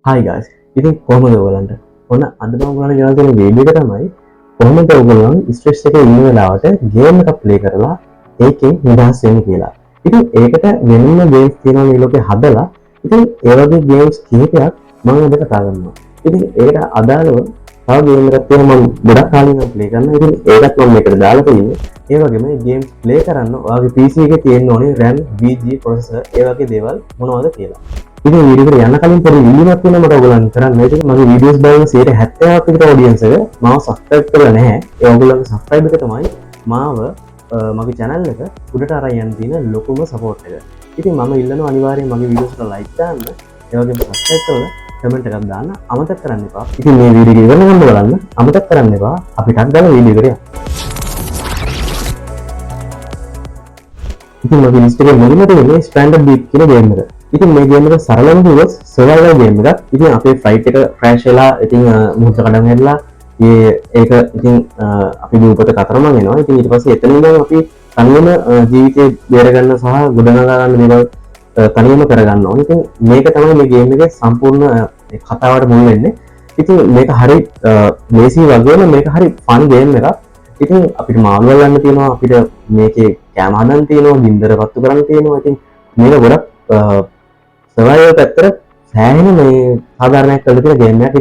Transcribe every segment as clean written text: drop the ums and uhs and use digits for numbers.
හයි guys. ඉතින් කොහොමද ඔයගලන්ට? ඔන්න අද මම ඔයගලන්ට ගෙනල්ලා තියෙන වීඩියෝ එක තමයි කොහොමද ඔයගලන් ස්ට්‍රෙස් එකේ ඉන්න වෙලාවට ගේම් එකක් ප්ලේ කරලා ඒකෙන් නිදහස් වෙන්න කියලා. ඉතින් ඒකට වෙනම ගේම්ස් තියෙනවා මේ ලෝකේ හදලා. ඉතින් ඒ වගේ ගේම්ස් කිහිපයක් මම අද කතා කරනවා. ඉතින් ඒකට අදාළව තව ගේම් එකක් තියෙනවා මම ගොඩක් කාලෙ ඉඳන් ප්ලේ කරනවා. ඉතින් ඒකත් මම මේකට දාලා තියෙන්නේ. ඒ වගේම මේ ගේම්ස් ප්ලේ කරන්න ඔයාගේ PC එකේ තියෙන්න ඕනේ RAM, VGA, processor ඒ වගේ දේවල් මොනවද කියලා. ඉතින් වීඩියෝ එකට යන්න කලින් පොඩි ඉල්ලීමක් තියෙනවා මට ඔයගලන්ට කරන්න. ඒක මගේ වීඩියෝස් බලන 70%ක් විතර ඔඩියන්ස් එක මාව සබ්ස්ක්‍රයිබ් කරලා නැහැ. ඒ ඔයගොල්ලන්ගේ සබ්ස්ක්‍රයිබ් එක තමයි මාව මගේ channel එක උඩට අරන් යන්න තියෙන ලොකුම සපෝට් එක. ඉතින් මම ඉල්ලනවා අනිවාර්යෙන් මගේ වීඩියෝස් වලට ලයික් දාන්න, ඒ වගේම සබ්ස්ක්‍රයිබ් කරලා කමෙන්ට් එකක් දාන්න අමතක කරන්න එපා. ඉතින් මේ වීඩියෝ එක ඉවර වෙනකම් බලන්න අමතක කරන්න එපා. අපි ටක් ගාලා වීඩියෝ එකට යමු. ඉතින් මගේ ලිස්ට් එකේ මුලින්ම තියෙන්නේ ස්ටෑන්ඩඩ් බීට් කියන ගේම් එක. ඉතින් මේ ගේම් එක සරලම කිව්වොත් සර්වයිවල් ගේම් එකක්. ඉතින් අපේ ෆ්ලයිට් එක ක්‍රෑෂ් වෙලා ඉතින් මුහුද කඩන් හැදලා ඒක ඉතින් අපි දූපත කතරමං වෙනවා. ඉතින් ඊට පස්සේ එතන ඉඳන් අපි තනියම ජීවිතේ බේර ගන්න සහ ගොඩනගා ගන්න දේවල් තනියම කරගන්න ඕනේ. ඉතින් මේක තමයි මේ ගේම් එකේ සම්පූර්ණ කතාවට මුල් වෙන්නේ. ඉතින් මේක හරි ලේසි වගේම මේක හරි ෆන් ගේම් එකක්. ඉතින් අපිට මාළුවල් ගන්න තියෙනවා, අපිට මේකේ කැම හදන්න තියෙනවා, ගින්දර පත්තු කරන්න තියෙනවා. ඉතින් මේක ගොඩක් සර්වයිවල් පැත්තට සෑහෙන මේ සාධාරණයක් කරලා තියෙන ගේම් එකක්.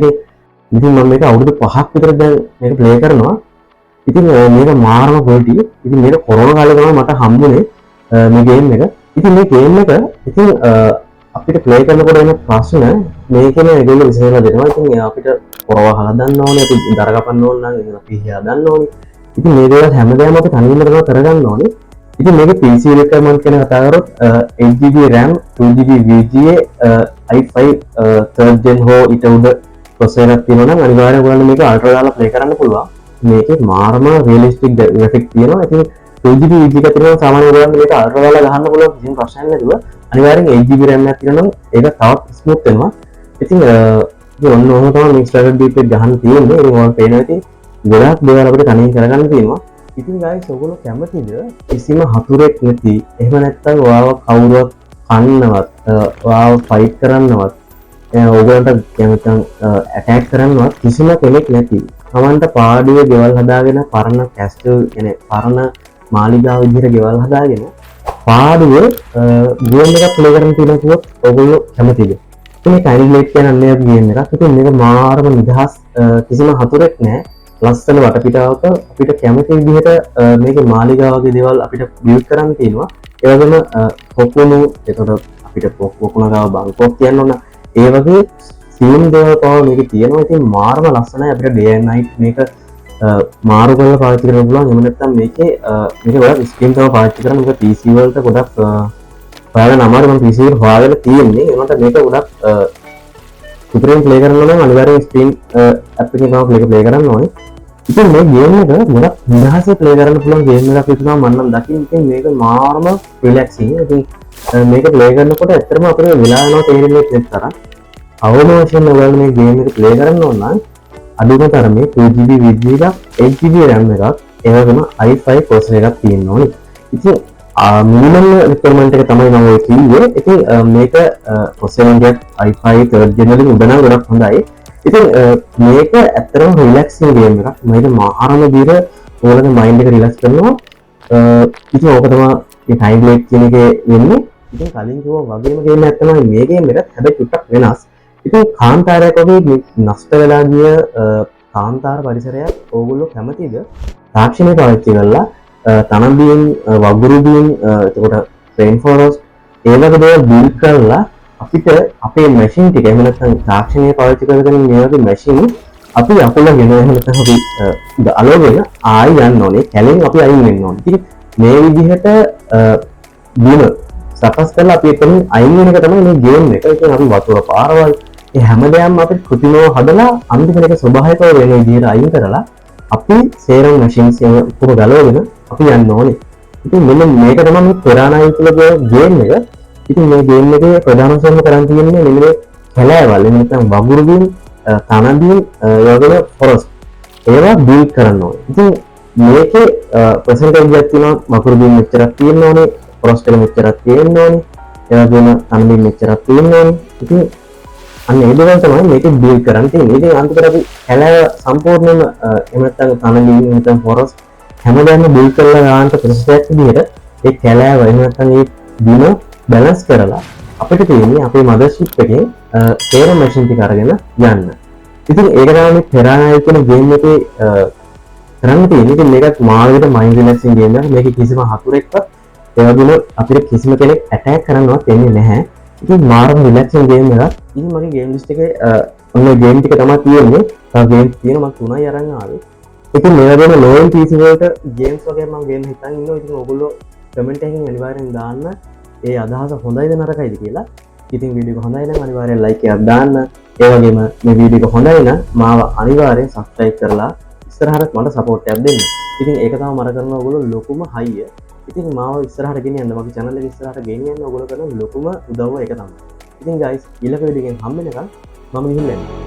ඉතින් මම මේක අවුරුදු 5ක් විතර දැන් මේක ප්ලේ කරනවා. ඉතින් මේක මාරම ක්වොලිටි. ඉතින් මේක කොරෝනා කාලේ තමයි මට හම්බුනේ මේ ගේම් එක. ඉතින් මේ ගේම් එක ඉතින් අපිට ප්ලේ කරනකොට එන ප්‍රශ්න මේකේම ඒගොල්ලෝ විසඳලා දෙනවා. ඉතින් අපිට පොරව හදන්න ඕනේ, අපි දර කපන්න ඕන නම් අපි හදන්න ඕනේ. ඉතින් මේ දේවල් හැමදාම අපි තනියම කරගන්න ඕනේ. ඉතින් මේක PC requirement ගැන කතා කරොත් 8GB RAM, 2GB VGA, i5 3rd gen හෝ ඊට උඩ processor එකක් තියෙනවා නම් අනිවාර්යයෙන් ඔයාලට මේක ultra දාලා play කරන්න පුළුවන්. මේකේ මාරම realistic graphics තියෙනවා. ඉතින් 2GB VGA එක තියෙනවා සාමාන්‍ය ඔයාලට මේක ultra දාලා ගහන්න පුළුවන් කිසිම ප්‍රශ්නයක් නැතුව. අනිවාර්යෙන් 8GB RAM එකක් තියෙනවා නම් ඒක තවත් smooth වෙනවා. ඉතින් ඔන්න ඔහොම තමයි මේ standard beat එක ගහන්න තියෙන්නේ. ඉතින් ඔයාලට පේනවා ඉතින් ගොඩක් දේවල් අපිට තනියෙන් කරගන්න තියෙනවා. ඉතින් guys ඔයගොල්ලෝ කැමතිද කිසිම හතුරෙක් නැති, එහෙම නැත්නම් ඔයාව කවුරුවත් කන්නවත්, ඔයාව ෆයිට් කරන්නවත්, ඔයගොල්ලන්ට කැමතන් ඇටැක් කරන්නවත් කිසිම කෙනෙක් නැති, තමන්ට පාඩුවේ ගෙවල් හදාගෙන පරණ කැස්ටල් කියන්නේ පරණ මාලිගාව විදිහට ගෙවල් හදාගෙන පාඩුවේ ගේම් එකක් ප්ලේ කරන්න තියෙනවා කිව්වොත් ඔයගොල්ලෝ කැමතිද? ඉතින් මේ ටයිනි බ්ලේඩ් කියන අන්නේ ගේම් එකක්. ඉතින් මේක මාරම නිදහස්, කිසිම හතුරෙක් නැහැ. ලස්සන වටපිටාවක අපිට කැමති විදිහට මේකේ මාලිගාව වගේ දේවල් අපිට බිල්ඩ් කරන්න තියෙනවා. ඒ වගේම පොකුණු, එතකොට අපිට පොකුණ ගාව බංකොක් කියන්න ඕන. ඒ වගේ සීන් දේවල් පව මේකේ තියෙනවා. ඉතින් මාරම ලස්සනයි. අපිට day and night මේක මාරු කරලා පාවිච්චි කරන්න පුළුවන්. එහෙම නැත්නම් මේක ගොඩක් ස්ක්‍රීන් තමයි පාවිච්චි කරන්නේ. මේක PC වලට ගොඩක් හොයාගන්න අමාරු. මම PC එකට හොයාගෙන තියෙන්නේ. ඒකට මේක ගොඩක් සුපිරියෙන් ප්ලේ කරන්න නම් අනිවාර්යෙන් ස්ක්‍රීන් ඇප් එකේ තමයි ප්ලේ කරන්න ඕනේ. ඉතින් මේ ගේම් එක ගොඩක් නිදහසේ ප්ලේ කරන්න පුළුවන් ගේම් එකක් විතරයි මම නම් දකින්නේ. ඉතින් මේක මාරම රිලැක්සිං. ඉතින් මේක ප්ලේ කරනකොට ඇත්තටම අපිට වෙලා යනවා තේරෙන්නේ නැති තරම්. අවම වශයෙන් ඔයාලා මේ ගේම් එක ප්ලේ කරන්න ඕන නම් අඩුම තරමේ 2GB VGA එකක්, 8GB RAM එකක්, ඒ වගේම i5 processor එකක් තියෙන්න ඕනේ. ඉතින් මිනිමම් රික්වයර්මන්ට් එක තමයි මම ඔය කිව්වේ. ඉතින් මේක processor එකක් i5 3rd gen වලින් උඩ නම් ගොඩක් හොඳයි. ඉතින් මේක ඇත්තටම රිලැක්සිං ගේම් එකක්. මේක මාරම දිර ඔයාලගේ මයින්ඩ් එක රිලැක්ස් කරනවා. ඉතින් ඕක තමයි මේ ටයිම් බ්ලේඩ් කියන එකේ වෙන්නේ. ඉතින් කලින් කිව්වා වගේම ගේම් එකක් තමයි මේ ගේම් එකත්. හැබැයි චුට්ටක් වෙනස්. ඉතින් කාන්තාරයක් වගේ නෂ්ට වෙලා ගිය කාන්තාර පරිසරයක් ඕගොල්ලෝ කැමතිද? තාක්ෂණය පාවිච්චි කරලා තනබීන්, වගුරු බීන්, එතකොට රේන් ෆෝරස්ට් ඒ වගේ දේවල් බිල්ඩ් කරලා අපිට අපේ මැෂින් ටික එහෙම නැත්නම් තාක්ෂණය පාවිච්චි කරගෙන මේ වගේ මැෂින් අපි අකුලගෙන එහෙම නැත්නම් අපි අලෝගෙන ආයි යන්න ඕනේ. කැලෙන් අපි අයින් වෙන්න ඕනේ. ඉතින් මේ විදිහට බිම සකස් කරලා අපි එතනින් අයින් වෙන එක තමයි මේ ගේම් එක. ඉතින් අපි වතුර පාරවල් ඒ හැමදේම අපිට කෘතිමව හදලා අන්තිමට ඒක ස්වභාවිකව වෙන විදිහට අයින් කරලා අපි සේරම මැෂින්ස් එකම ගලවගෙන අපි යන්න ඕනේ. ඉතින් මෙන්න මේක තමයි මේ පෙරානායි කියලා ගේම් එක. ඉතින් මේ ගේම් එකේ ප්‍රධාන වශයෙන්ම කරන් තියෙන්නේ මෙන්න මේ කැලෑවල්, එහෙම නැත්නම් වගුරු බීන්, තන බීන්, ඒ වගේ ෆොරස්ට් ඒවා බිල්ඩ් කරන්න ඕනේ. ඉතින් මේකේ පර්සන්ටේජ් එකක් තියෙනවා. වගුරු බීන් මෙච්චරක් තියෙන්න ඕනේ, ෆොරස්ට් එක මෙච්චරක් තියෙන්න ඕනේ, ඒ වගේම තන බීන් මෙච්චරක් තියෙන්න ඕනේ. ඉතින් අන්න ඒ දේවල් තමයි මේක බිල්ඩ් කරන්න තියෙන්නේ. ඉතින් අන්තිමට අපි කැලෑව සම්පූර්ණයෙන්ම එහෙම නැත්නම් තනලින් නැත්නම් ෆොරස්ට් හැමදාම බිල්ඩ් කරලා ගන්න ප්‍රොසෙස් එකක් විදිහට ඒ කැලෑව එහෙම නැත්නම් ඒ බිම බැලන්ස් කරලා අපිට තියෙන්නේ අපේ මදර්ෂිප් එකෙන් සේරම මැෂින් ටික අරගෙන යන්න. ඉතින් ඒක තමයි පෙරානායි කියන ගේම් එකේ කරන්න තියෙන්නේ. ඉතින් මේකත් මාළකට මයින්ඩ් රිලැක්සින් ගේම් එකක්. මේකේ කිසිම හතුරෙක්වත් ඒ වගේම අපිට කිසිම කෙනෙක් ඇටැක් කරන්නවත් එන්නේ නැහැ. ඉතින් මාරම රිලැක්සින් ගේම් එකක්. ඉතින් මගේ ගේම් ලිස්ට් එකේ ඔන්න ගේම් ටික තමයි තියෙන්නේ. තව ගේම්ස් තියෙනවා මම 3යි අරන් ආවේ. ඉතින් මේ වගේම low end PC වලට ගේම්ස් වගේ මම ගේම් හිතන් ඉන්නවා. ඉතින් ඔයගොල්ලෝ කමෙන්ට් එකකින් අනිවාර්යෙන් දාන්න ඒ අදහස හොඳයිද නරකයිද කියලා. ඉතින් වීඩියෝ එක හොඳයි නම් අනිවාර්යෙන් ලයික් එකක් දාන්න. ඒ වගේම මේ වීඩියෝ එක හොඳයි නම් මාව අනිවාර්යෙන් සබ්ස්ක්‍රයිබ් කරලා ඉස්සරහට මට සපෝට් එකක් දෙන්න. ඉතින් ඒක තමයි මම කරන ඔයගොල්ලෝ ලොකුම හයිය. ඉතින් මාව ඉස්සරහට ගෙනියන්න මගේ channel එක ඉස්සරහට ගෙනියන්න ඔයගොල්ලෝ කරන ලොකුම උදව්ව ඒක තමයි. ඉතින් guys ඊළඟ වීඩියෝ එකෙන් හම්බ වෙනකම් මම ගිහින් යනවා.